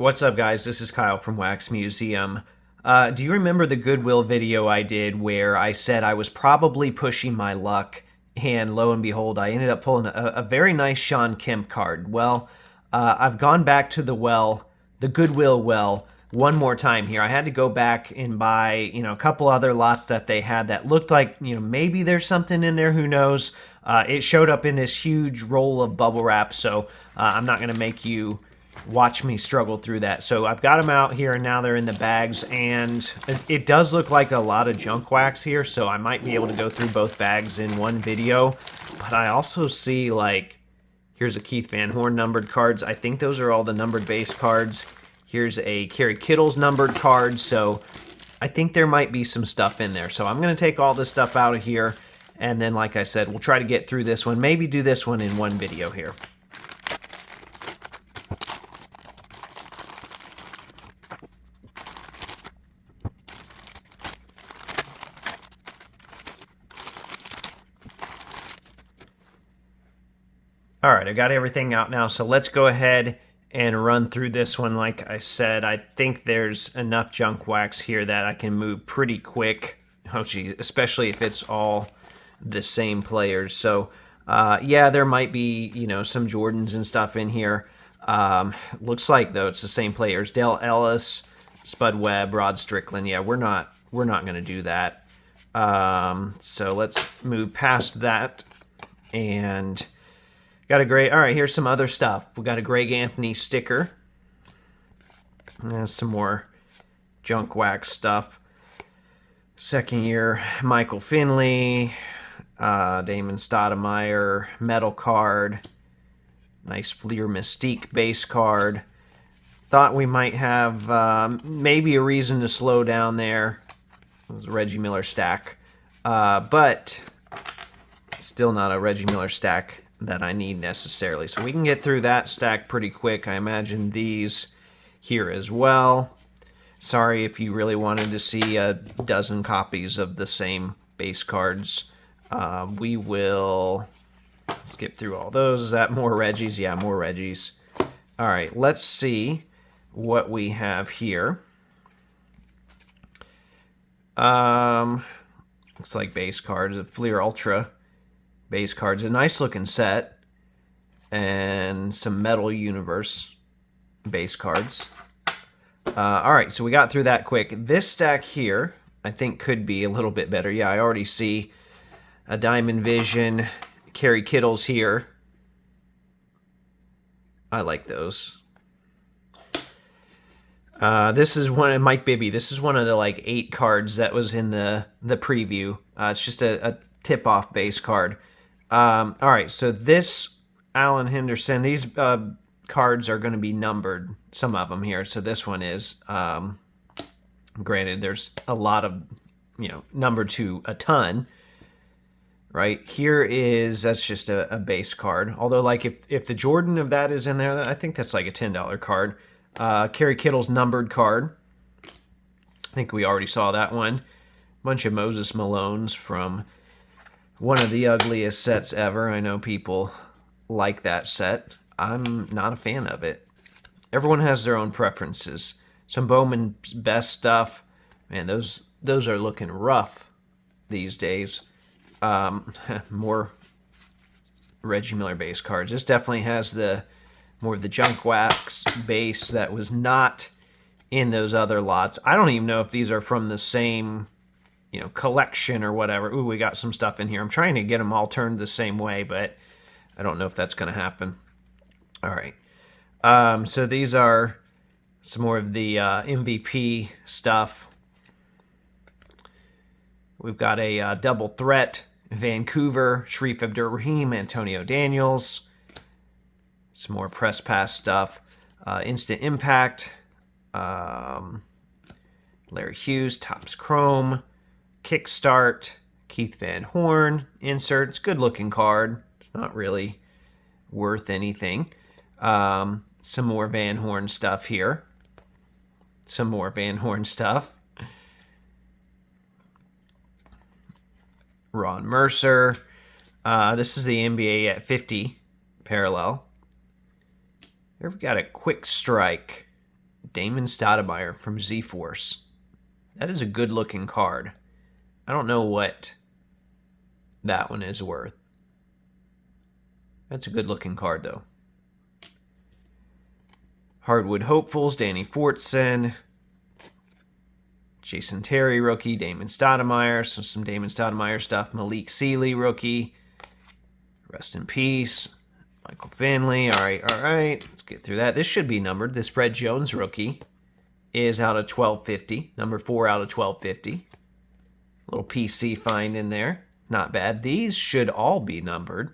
What's up, guys? This is Kyle from Wax Museum. Do you remember the Goodwill video I did where I said I was probably pushing my luck, and lo and behold, I ended up pulling a very nice Sean Kemp card? Well, I've gone back to the Goodwill well, one more time here. I had to go back and buy, a couple other lots that they had that looked like, maybe there's something in there, who knows? It showed up in this huge roll of bubble wrap, so I'm not going to make you watch me struggle through that. So I've got them out here and now they're in the bags, and it does look like a lot of junk wax here, so I might be able to go through both bags in one video. But I also see, like, here's a Keith Van Horn numbered cards. I think those are all the numbered base cards. Here's a Kerry Kittles numbered card, so I think there might be some stuff in there. So I'm going to take all this stuff out of here, and then, like I said, we'll try to get through this one, maybe do this one in one video here. All right, I got everything out now, so let's go ahead and run through this one. Like I said, I think there's enough junk wax here that I can move pretty quick. Oh, geez, especially if it's all the same players. So, yeah, there might be, some Jordans and stuff in here. Looks like, though, it's the same players. Dale Ellis, Spud Webb, Rod Strickland. Yeah, we're not going to do that. So let's move past that. And got a great, all right, here's some other stuff. We got a Greg Anthony sticker. Some more junk wax stuff. Second year, Michael Finley, Damon Stoudemire, metal card. Nice Fleer Mystique base card. Thought we might have maybe a reason to slow down there. It was a Reggie Miller stack. But still not a Reggie Miller stack that I need necessarily. So we can get through that stack pretty quick. I imagine these here as well. Sorry if you really wanted to see a dozen copies of the same base cards. We will skip through all those. Is that more Reggies? Yeah, more Reggies. All right, let's see what we have here. Looks like base cards. A Fleer Ultra base cards. A nice looking set. And some Metal Universe base cards. All right, so we got through that quick. This stack here, I think, could be a little bit better. Yeah, I already see a Diamond Vision, Kerry Kittles here. I like those. This is one of Mike Bibby. This is one of the like 8 cards that was in the preview. It's just a tip-off base card. All right, so this Alan Henderson, these cards are going to be numbered, some of them here. So this one is, granted, there's a lot of, numbered to a ton. Right here is, that's just a base card. Although, like, if the Jordan of that is in there, I think that's like a $10 card. Kerry Kittle's numbered card. I think we already saw that one. Bunch of Moses Malones from one of the ugliest sets ever. I know people like that set. I'm not a fan of it. Everyone has their own preferences. Some Bowman's Best stuff. Man, those are looking rough these days. More Reggie Miller base cards. This definitely has the more of the junk wax base that was not in those other lots. I don't even know if these are from the same, collection or whatever. Ooh, we got some stuff in here. I'm trying to get them all turned the same way, but I don't know if that's going to happen. All right. So these are some more of the MVP stuff. We've got a double threat, Vancouver, Sharif Abdur-Rahim, Antonio Daniels. Some more press pass stuff. Instant Impact, Larry Hughes, Topps Chrome, Kickstart, Keith Van Horn, inserts. Good looking card. It's not really worth anything. Some more Van Horn stuff here. Some more Van Horn stuff. Ron Mercer. This is the NBA at 50 parallel. We've got a Quick Strike Damon Stoudemire from Z-Force. That is a good-looking card. I don't know what that one is worth. That's a good-looking card, though. Hardwood Hopefuls, Danny Fortson. Jason Terry, rookie. Damon Stoudemire. So some Damon Stoudemire stuff. Malik Sealy, rookie. Rest in peace. Michael Finley. All right. Let's get through that. This should be numbered. This Fred Jones rookie is out of 1250. Number 4 out of 1250. Little PC find in there. Not bad. These should all be numbered.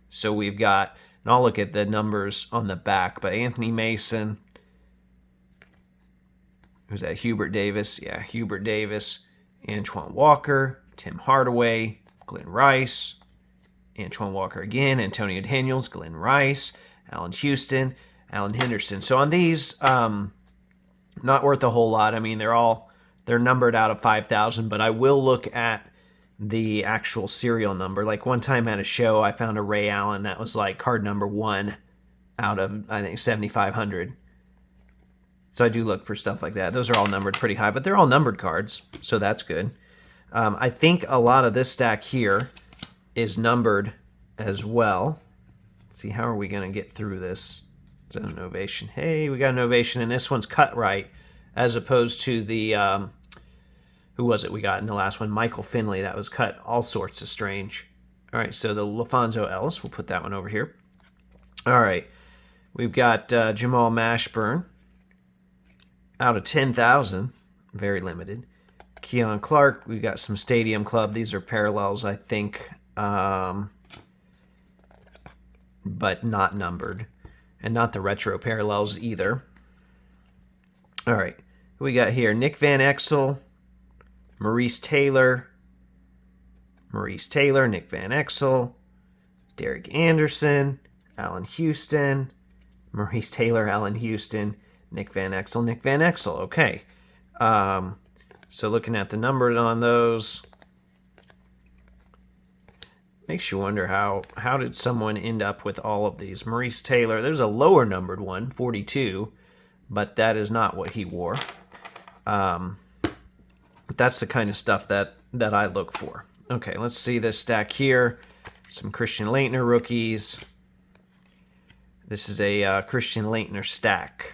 So we've got, and I'll look at the numbers on the back, but Anthony Mason. Who's that? Hubert Davis. Yeah, Hubert Davis. Antoine Walker. Tim Hardaway. Glenn Rice. Antoine Walker again. Antonio Daniels. Glenn Rice. Allen Houston. Alan Henderson. So on these, not worth a whole lot. I mean, they're numbered out of 5,000, but I will look at the actual serial number. Like one time at a show, I found a Ray Allen that was like card number 1 out of, I think, 7,500. So I do look for stuff like that. Those are all numbered pretty high, but they're all numbered cards, so that's good. I think a lot of this stack here is numbered as well. Let's see, how are we going to get through this? Is that an ovation? Hey, we got an ovation, and this one's cut right, as opposed to the, who was it we got in the last one? Michael Finley. That was cut all sorts of strange. All right, so the LaFonso Ellis, we'll put that one over here. All right, we've got Jamal Mashburn. Out of 10,000, very limited. Keon Clark, we've got some Stadium Club. These are parallels, I think, but not numbered. And not the retro parallels either. All right, who we got here? Nick Van Exel, Maurice Taylor, Nick Van Exel, Derek Anderson, Allen Houston, Maurice Taylor, Allen Houston, Nick Van Exel. Okay. So looking at the numbers on those, makes you wonder how did someone end up with all of these. Maurice Taylor, there's a lower numbered one, 42, but that is not what he wore. But that's the kind of stuff that I look for. Okay, let's see this stack here. Some Christian Laettner rookies. This is a Christian Laettner stack.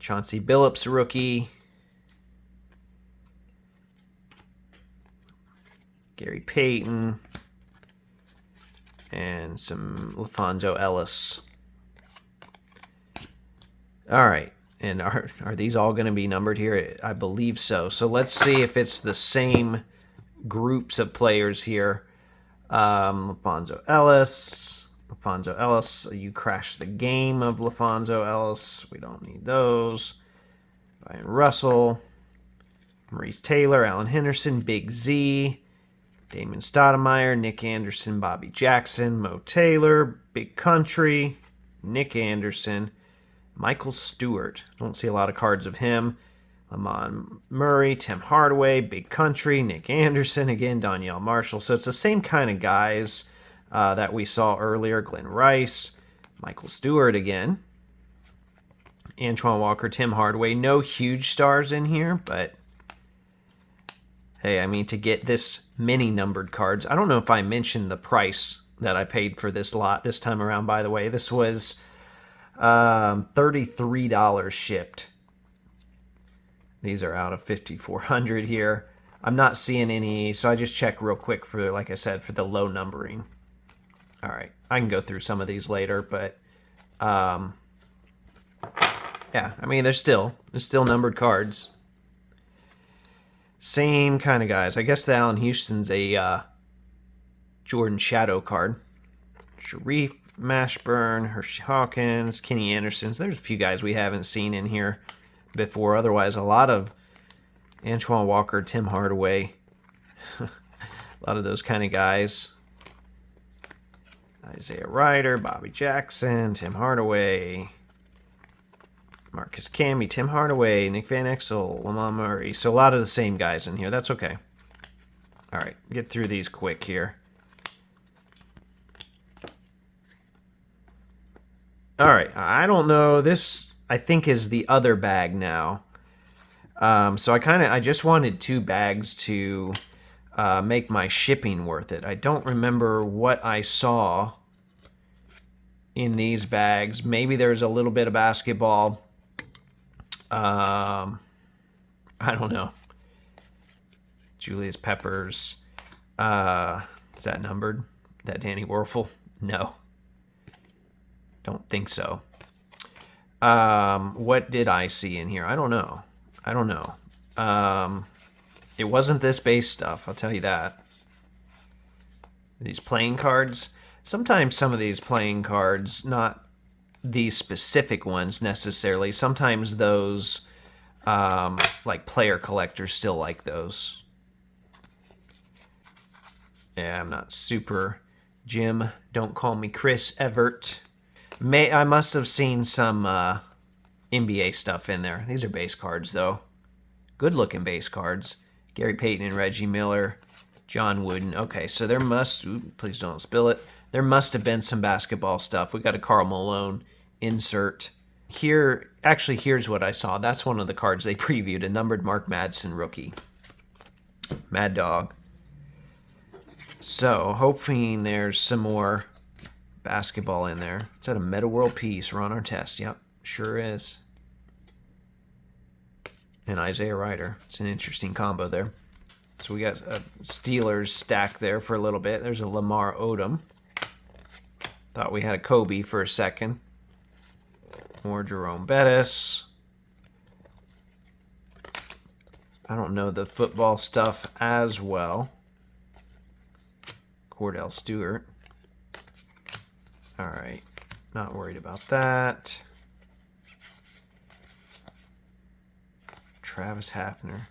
Chauncey Billups rookie. Gary Payton. And some LaFonso Ellis. All right. And are these all going to be numbered here? I believe so. So let's see if it's the same groups of players here. LaFonso Ellis. You crashed the game of LaFonso Ellis. We don't need those. Brian Russell. Maurice Taylor. Allen Henderson. Big Z. Damon Stoudemire. Nick Anderson. Bobby Jackson. Mo Taylor. Big Country. Nick Anderson. Michael Stewart. Don't see a lot of cards of him. Lamont Murray, Tim Hardaway, Big Country, Nick Anderson, again, Donyell Marshall. So it's the same kind of guys that we saw earlier. Glenn Rice, Michael Stewart again. Antoine Walker, Tim Hardaway. No huge stars in here, but hey, I mean, to get this many numbered cards, I don't know if I mentioned the price that I paid for this lot this time around, by the way. This was $33 shipped. These are out of 5,400 here. I'm not seeing any, so I just check real quick for, like I said, for the low numbering. All right, I can go through some of these later, but yeah, I mean, they're still numbered cards. Same kind of guys. I guess the Allen Houston's a Jordan Shadow card. Sharif Mashburn, Hershey Hawkins, Kenny Anderson. There's a few guys we haven't seen in here before. Otherwise, a lot of Antoine Walker, Tim Hardaway, a lot of those kind of guys. Isaiah Ryder, Bobby Jackson, Tim Hardaway, Marcus Camby, Tim Hardaway, Nick Van Exel, Lamont Murray. So a lot of the same guys in here. That's okay. All right, get through these quick here. All right, I don't know. This, I think, is the other bag now. So I just wanted 2 bags to make my shipping worth it. I don't remember what I saw in these bags. Maybe there's a little bit of basketball. I don't know. Julius Peppers. Is that numbered? Is that Danny Werfel? No. Don't think so. What did I see in here? I don't know. It wasn't this base stuff, I'll tell you that. These playing cards. Sometimes some of these playing cards, not these specific ones necessarily, sometimes those, like player collectors still like those. Yeah, I'm not super Jim. Don't call me Chris Evert. I must have seen some NBA stuff in there. These are base cards, though. Good-looking base cards. Gary Payton and Reggie Miller. John Wooden. Okay, so there must... Ooh, please don't spill it. There must have been some basketball stuff. We got a Karl Malone insert. Here, actually, here's what I saw. That's one of the cards they previewed. A numbered Mark Madsen rookie. Mad Dog. So, hoping there's some more basketball in there. Is that a Meta World Peace? Ron Artest. Yep, sure is. And Isaiah Ryder. It's an interesting combo there. So we got a Steelers stack there for a little bit. There's a Lamar Odom. Thought we had a Kobe for a second. More Jerome Bettis. I don't know the football stuff as well. Cordell Stewart. All right, not worried about that. Travis Hafner.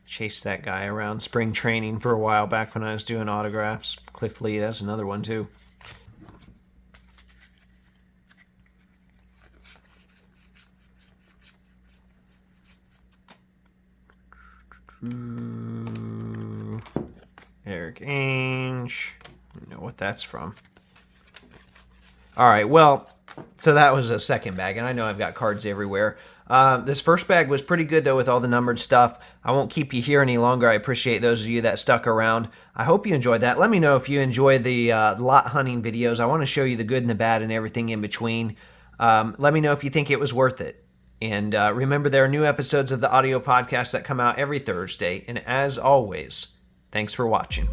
Chased that guy around spring training for a while back when I was doing autographs. Cliff Lee, that's another one too. Eric Ainge. I don't know what that's from. All right, well, so that was a second bag, and I know I've got cards everywhere. This first bag was pretty good, though, with all the numbered stuff. I won't keep you here any longer. I appreciate those of you that stuck around. I hope you enjoyed that. Let me know if you enjoy the lot hunting videos. I want to show you the good and the bad and everything in between. Let me know if you think it was worth it. And remember, there are new episodes of the audio podcast that come out every Thursday. And as always, thanks for watching.